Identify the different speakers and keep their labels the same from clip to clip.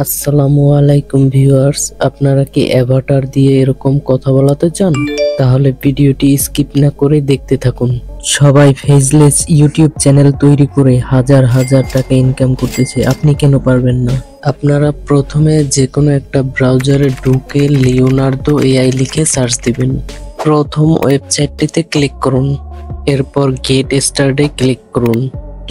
Speaker 1: আসসালামু আলাইকুম ভিউয়ার্স, আপনারা কি অ্যাভাটার দিয়ে এরকম কথা বলাতে চান? তাহলে ভিডিওটি স্কিপ না করে দেখতে থাকুন। সবাই ফেজলেস ইউটিউব চ্যানেল তৈরি করে হাজার হাজার টাকা ইনকাম করতেছে, আপনি কেন পারবেন না? আপনারা প্রথমে যে কোনো একটা ব্রাউজারে ঢুকে লিওনার্দো এআই লিখে সার্চ দিবেন। প্রথম ওয়েবসাইটটিতে ক্লিক করুন, এরপর গেট স্টার্টে ক্লিক করুন।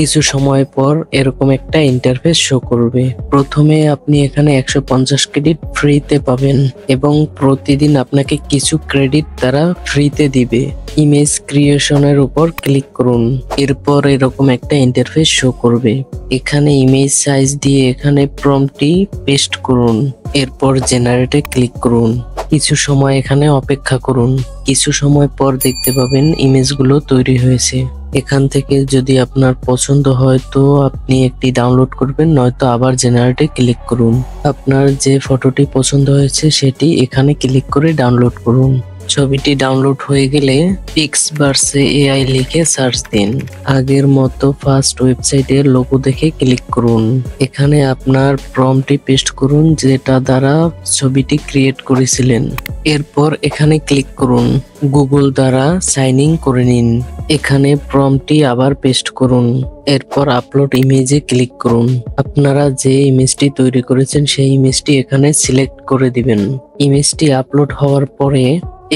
Speaker 1: কিছু সময় পর এরকম একটা ইন্টারফেস শো করবে। প্রথমে আপনি এখানে 150 ক্রেডিট ফ্রিতে পাবেন এবং প্রতিদিন আপনাকে কিছু ক্রেডিট তারা ফ্রিতে দিবে। ইমেজ ক্রিয়েশনের উপর ক্লিক করুন, এরপর এরকম একটা ইন্টারফেস শো করবে। এখানে ইমেজ সাইজ দিয়ে এখানে প্রম্পটটি পেস্ট করুন, এরপর জেনারেটে ক্লিক করুন। কিছু সময় এখানে অপেক্ষা করুন। কিছু সময় পর দেখতে পাবেন ইমেজগুলো তৈরি হয়েছে। এখান থেকে যদি আপনার পছন্দ হয় তো আপনি একটি ডাউনলোড করবেন, নয়তো আবার জেনারেটে ক্লিক করুন। আপনার যে ফটোটি পছন্দ হয়েছে সেটি এখানে ক্লিক করে ডাউনলোড করুন। ছবিটি ডাউনলোড হয়ে গেলে পিক্সভার্সে এআই লিখে সার্চ দিন। আগের মতো ফার্স্ট ওয়েবসাইটের লোগো দেখে ক্লিক করুন। এখানে আপনার প্রম্পটটি পেস্ট করুন যেটা দ্বারা ছবিটি ক্রিয়েট করেছিলেন। এরপর এখানে ক্লিক করুন। গুগল দ্বারা সাইন ইন করে নিন। এখানে প্রম্পটটি আবার পেস্ট করুন, এরপর আপলোড ইমেজে ক্লিক করুন। আপনারা যে ইমেজটি তৈরি করেছেন সেই ইমেজটি এখানে সিলেক্ট করে দিবেন। ইমেজটি আপলোড হওয়ার পরে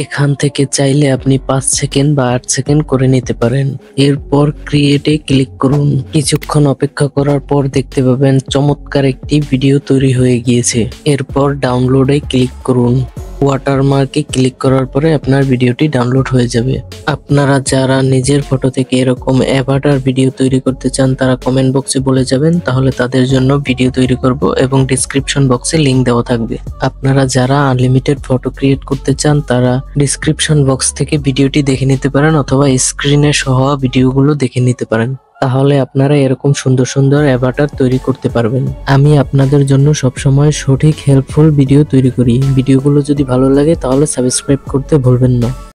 Speaker 1: এখান থেকে চাইলে আপনি 5 সেকেন্ড বা 8 সেকেন্ড করে নিতে পারেন। এরপর ক্রিয়েটে ক্লিক করুন। কিছুক্ষণ অপেক্ষা করার পর দেখতে পাবেন চমৎকার একটি ভিডিও তৈরি হয়ে গিয়েছে। এরপর ডাউনলোডে ক্লিক করুন। ওয়াটারমার্কে ক্লিক করার পরে আপনার ভিডিওটি ডাউনলোড হয়ে যাবে। আপনারা যারা নিজের ফটো থেকে এরকম অ্যাভাটার ভিডিও তৈরি করতে চান তারা কমেন্ট বক্সে বলে যাবেন, তাহলে তাদের জন্য ভিডিও তৈরি করব এবং ডিসক্রিপশন বক্সে লিংক দেওয়া থাকবে। আপনারা যারা আনলিমিটেড ফটো ক্রিয়েট করতে চান তারা ডিসক্রিপশন বক্স থেকে ভিডিওটি দেখে নিতে পারেন অথবা স্ক্রিনে সহ ভিডিওগুলো দেখে নিতে পারেন। তাহলে আপনারা এরকম সুন্দর সুন্দর অ্যাভাটার তৈরি করতে পারবেন। আমি আপনাদের জন্য সবসময় সঠিক হেল্পফুল ভিডিও তৈরি করি। ভিডিওগুলো যদি ভালো লাগে তাহলে সাবস্ক্রাইব করতে ভুলবেন না।